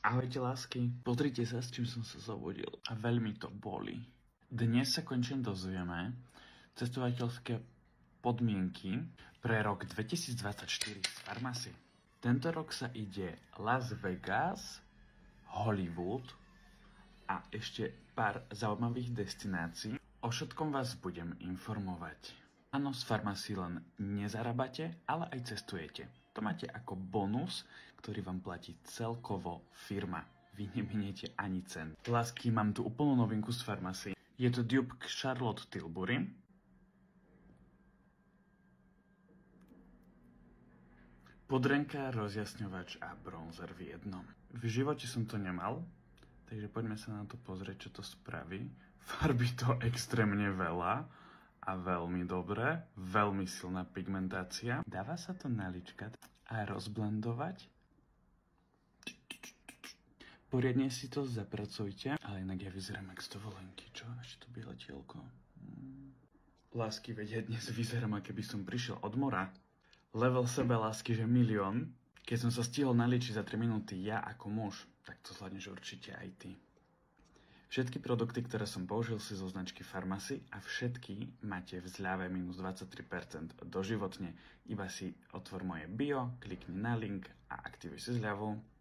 Ahojte lásky, pozrite sa, s čím som sa zobudil. A veľmi to boli. Dnes sa konečne dozvieme cestovateľské podmienky pre rok 2024 z Farmasy. Tento rok sa ide Las Vegas, Hollywood a ešte pár zaujímavých destinácií. O všetkom vás budem informovať. Áno, z Farmasy len nezarábate, ale aj cestujete. To máte ako bonus, ktorý vám platí celkovo firma. Vy neminiete ani cent. Lásky, mám tu úplnú novinku z Farmasy. Je to dupe k Charlotte Tilbury. Podrenka, rozjasňovač a bronzer v jednom. V živote som to nemal, takže poďme sa na to pozrieť, čo to spraví. Farby to extrémne veľa a veľmi dobré, veľmi silná pigmentácia. Dáva sa to naličkať a rozblendovať. Poriadne si to zapracujte, ale inak ja vyzerám jak z dovolenky, čo? Ešte to biele tielko. Lásky, veď ja dnes vyzerám, ako keby som prišiel od mora. Level sebelásky, že 1 000 000. Keď som sa stihol naliečiť za 3 minúty ja ako muž, tak to zvládneš určite aj ty. Všetky produkty, ktoré som použil, si zo značky Farmasy a všetky máte v zľave minus 23% doživotne. Iba si otvor moje bio, klikni na link a aktivuj si zľavu.